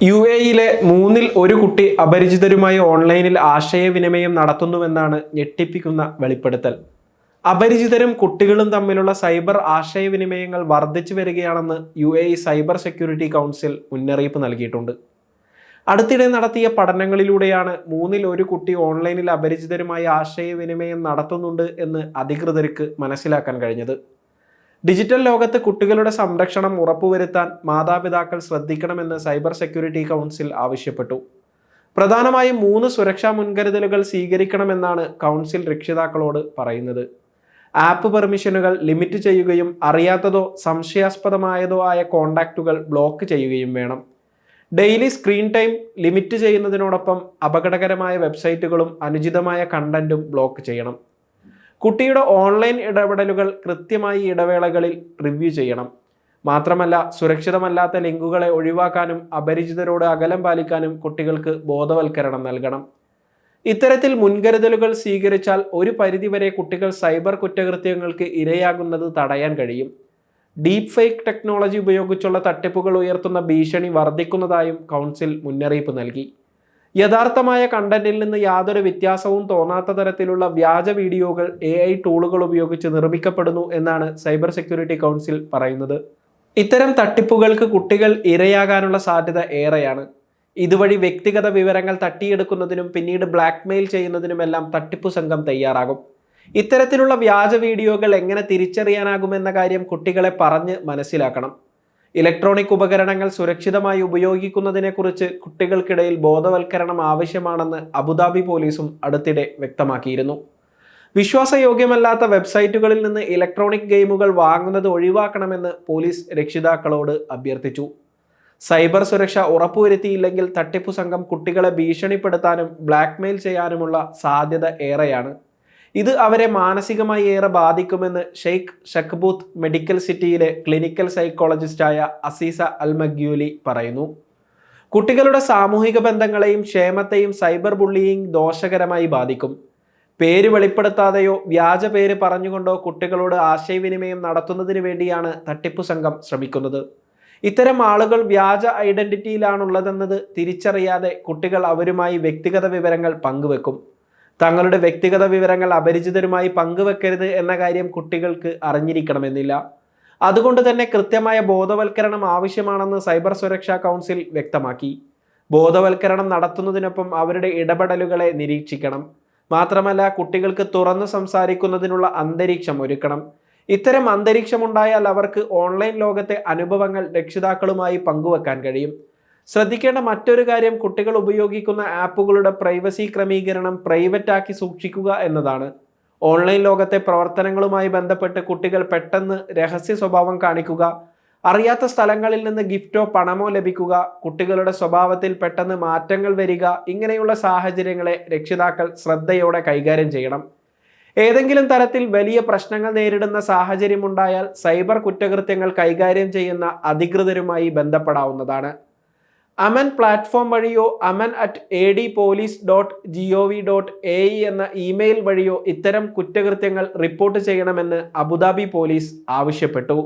UAE-യിലെ 3-ൽ 1 കുട്ടി അപരിചിതരുമായി ഓൺലൈനിൽ ആശയവിനിമയം നടത്തുന്നുവെന്നാണ് ഞെട്ടിപ്പിക്കുന്ന വെളിപ്പെടുത്തൽ. അപരിചിതരും കുട്ടികളും തമ്മിലുള്ള സൈബർ ആശയവിനിമയങ്ങൾ വർദ്ധിച്ചു വരികയാണെന്ന് UAE സൈബർ സെക്യൂരിറ്റി കൗൺസിൽ മുന്നറിയിപ്പ് നൽകിയിട്ടുണ്ട്. അടുത്തിടെ നടത്തിയ പഠനങ്ങളിലൂടെയാണ് 3-ൽ 1 കുട്ടി ഓൺലൈനിൽ അപരിചിതരുമായി ആശയവിനിമയം നടത്തുന്നുണ്ട് എന്ന് അധികൃതർക്ക് മനസ്സിലാക്കാൻ കഴിഞ്ഞത്. ഡിജിറ്റൽ ലോകത്ത് കുട്ടികളുടെ സംരക്ഷണം ഉറപ്പുവരുത്താൻ മാതാപിതാക്കൾ ശ്രദ്ധിക്കണമെന്ന് സൈബർ സെക്യൂരിറ്റി കൗൺസിൽ ആവശ്യപ്പെട്ടു. പ്രധാനമായും 3 സുരക്ഷാ മുൻകരുതലുകൾ സ്വീകരിക്കണമെന്നാണ് കൗൺസിൽ രക്ഷിതാക്കളോട് പറയുന്നത്. ആപ്പ് പെർമിഷനുകൾ ലിമിറ്റ് ചെയ്യുകയും അറിയാത്തതോ സംശയാസ്പദമായതോ ആയ കോണ്ടാക്റ്റുകൾ ബ്ലോക്ക് ചെയ്യുകയും വേണം. ഡെയിലി സ്ക്രീൻ ടൈം ലിമിറ്റ് ചെയ്യുന്നതിനോടൊപ്പം അപകടകരമായ വെബ്സൈറ്റുകളും അനുചിതമായ കണ്ടന്റും ബ്ലോക്ക് ചെയ്യണം. കുട്ടിയുടെ ഓൺലൈൻ ഇടപെടലുകൾ കൃത്യമായി ഇടവേളകളിൽ റിവ്യൂ ചെയ്യണം. മാത്രമല്ല, സുരക്ഷിതമല്ലാത്ത ലിങ്കുകളെ ഒഴിവാക്കാനും അപരിചിതരോട് അകലം പാലിക്കാനും കുട്ടികൾക്ക് ബോധവൽക്കരണം നൽകണം. ഇത്തരത്തിൽ മുൻകരുതലുകൾ സ്വീകരിച്ചാൽ ഒരു പരിധിവരെ കുട്ടികൾ സൈബർ കുറ്റകൃത്യങ്ങൾക്ക് ഇരയാകുന്നത് തടയാൻ കഴിയും. ഡീപ് ഫേക്ക് ടെക്നോളജി ഉപയോഗിച്ചുള്ള തട്ടിപ്പുകൾ ഉയർത്തുന്ന ഭീഷണി വർദ്ധിക്കുന്നതായും കൗൺസിൽ മുന്നറിയിപ്പ് നൽകി. യഥാർത്ഥമായ കണ്ടന്റിൽ നിന്ന് യാതൊരു വ്യത്യാസവും തോന്നാത്ത തരത്തിലുള്ള വ്യാജ വീഡിയോകൾ AI ടൂളുകൾ ഉപയോഗിച്ച് നിർമ്മിക്കപ്പെടുന്നു എന്നാണ് സൈബർ സെക്യൂരിറ്റി കൗൺസിൽ പറയുന്നത്. ഇത്തരം തട്ടിപ്പുകൾക്ക് കുട്ടികൾ ഇരയാകാനുള്ള സാധ്യത ഏറെയാണ്. ഇതുവഴി വ്യക്തിഗത വിവരങ്ങൾ തട്ടിയെടുക്കുന്നതിനും പിന്നീട് ബ്ലാക്ക്മെയിൽ ചെയ്യുന്നതിനുമെല്ലാം തട്ടിപ്പു സംഘം തയ്യാറാകും. ഇത്തരത്തിലുള്ള വ്യാജ വീഡിയോകൾ എങ്ങനെ തിരിച്ചറിയാനാകുമെന്ന കാര്യം കുട്ടികളെ പറഞ്ഞ് മനസ്സിലാക്കണം. ഇലക്ട്രോണിക് ഉപകരണങ്ങൾ സുരക്ഷിതമായി ഉപയോഗിക്കുന്നതിനെക്കുറിച്ച് കുട്ടികൾക്കിടയിൽ ബോധവൽക്കരണം ആവശ്യമാണെന്ന് അബുദാബി പോലീസും അടുത്തിടെ വ്യക്തമാക്കിയിരുന്നു. വിശ്വാസയോഗ്യമല്ലാത്ത വെബ്സൈറ്റുകളിൽ നിന്ന് ഇലക്ട്രോണിക് ഗെയിമുകൾ വാങ്ങുന്നത് ഒഴിവാക്കണമെന്ന് പോലീസ് രക്ഷിതാക്കളോട് അഭ്യർത്ഥിച്ചു. സൈബർ സുരക്ഷ ഉറപ്പുവരുത്തിയില്ലെങ്കിൽ തട്ടിപ്പു സംഘം കുട്ടികളെ ഭീഷണിപ്പെടുത്താനും ബ്ലാക്ക്മെയിൽ ചെയ്യാനുമുള്ള സാധ്യത ഏറെയാണ്. ഇത് അവരെ മാനസികമായി ഏറെ ബാധിക്കുമെന്ന് ഷെയ്ഖ് ഷക്ബൂത്ത് മെഡിക്കൽ സിറ്റിയിലെ ക്ലിനിക്കൽ സൈക്കോളജിസ്റ്റായ അസീസ അൽ മഗ്യൂലി പറയുന്നു. കുട്ടികളുടെ സാമൂഹിക ബന്ധങ്ങളെയും ക്ഷേമത്തെയും സൈബർ ബുള്ളിയിങ് ദോഷകരമായി ബാധിക്കും. പേര് വെളിപ്പെടുത്താതെയോ വ്യാജ പേര് പറഞ്ഞുകൊണ്ടോ കുട്ടികളോട് ആശയവിനിമയം നടത്തുന്നതിന് വേണ്ടിയാണ് തട്ടിപ്പു സംഘം ശ്രമിക്കുന്നത്. ഇത്തരം ആളുകൾ വ്യാജ ഐഡന്റിറ്റിയിലാണുള്ളതെന്നത് തിരിച്ചറിയാതെ കുട്ടികൾ അവരുമായി വ്യക്തിഗത വിവരങ്ങൾ പങ്കുവെക്കും. തങ്ങളുടെ വ്യക്തിഗത വിവരങ്ങൾ അപരിചിതരുമായി പങ്കുവെക്കരുത് എന്ന കാര്യം കുട്ടികൾക്ക് അറിഞ്ഞിരിക്കണമെന്നില്ല. അതുകൊണ്ട് തന്നെ കൃത്യമായ ബോധവൽക്കരണം ആവശ്യമാണെന്ന് സൈബർ സുരക്ഷാ കൗൺസിൽ വ്യക്തമാക്കി. ബോധവൽക്കരണം നടത്തുന്നതിനൊപ്പം അവരുടെ ഇടപെടലുകളെ നിരീക്ഷിക്കണം. മാത്രമല്ല, കുട്ടികൾക്ക് തുറന്നു സംസാരിക്കുന്നതിനുള്ള അന്തരീക്ഷം ഒരുക്കണം. ഇത്തരം അന്തരീക്ഷമുണ്ടായാൽ അവർക്ക് ഓൺലൈൻ ലോകത്തെ അനുഭവങ്ങൾ രക്ഷിതാക്കളുമായി പങ്കുവെക്കാൻ കഴിയും. ശ്രദ്ധിക്കേണ്ട മറ്റൊരു കാര്യം കുട്ടികൾ ഉപയോഗിക്കുന്ന ആപ്പുകളുടെ പ്രൈവസി ക്രമീകരണം പ്രൈവറ്റാക്കി സൂക്ഷിക്കുക എന്നതാണ്. ഓൺലൈൻ ലോകത്തെ പ്രവർത്തനങ്ങളുമായി ബന്ധപ്പെട്ട് കുട്ടികൾ പെട്ടെന്ന് രഹസ്യ സ്വഭാവം കാണിക്കുക, അറിയാത്ത സ്ഥലങ്ങളിൽ നിന്ന് ഗിഫ്റ്റോ പണമോ ലഭിക്കുക, കുട്ടികളുടെ സ്വഭാവത്തിൽ പെട്ടെന്ന് മാറ്റങ്ങൾ വരിക, ഇങ്ങനെയുള്ള സാഹചര്യങ്ങളെ രക്ഷിതാക്കൾ ശ്രദ്ധയോടെ കൈകാര്യം ചെയ്യണം. ഏതെങ്കിലും തരത്തിൽ വലിയ പ്രശ്നങ്ങൾ നേരിടുന്ന സാഹചര്യമുണ്ടായാൽ സൈബർ കുറ്റകൃത്യങ്ങൾ കൈകാര്യം ചെയ്യുന്ന അധികൃതരുമായി ബന്ധപ്പെടാവുന്നതാണ്. അമൻ പ്ലാറ്റ്ഫോം വഴിയോ aman@adpolice.gov.ae എന്ന ഇമെയിൽ വഴിയോ ഇത്തരം കുറ്റകൃത്യങ്ങൾ റിപ്പോർട്ട് ചെയ്യണമെന്ന് അബുദാബി പോലീസ് ആവശ്യപ്പെട്ടു.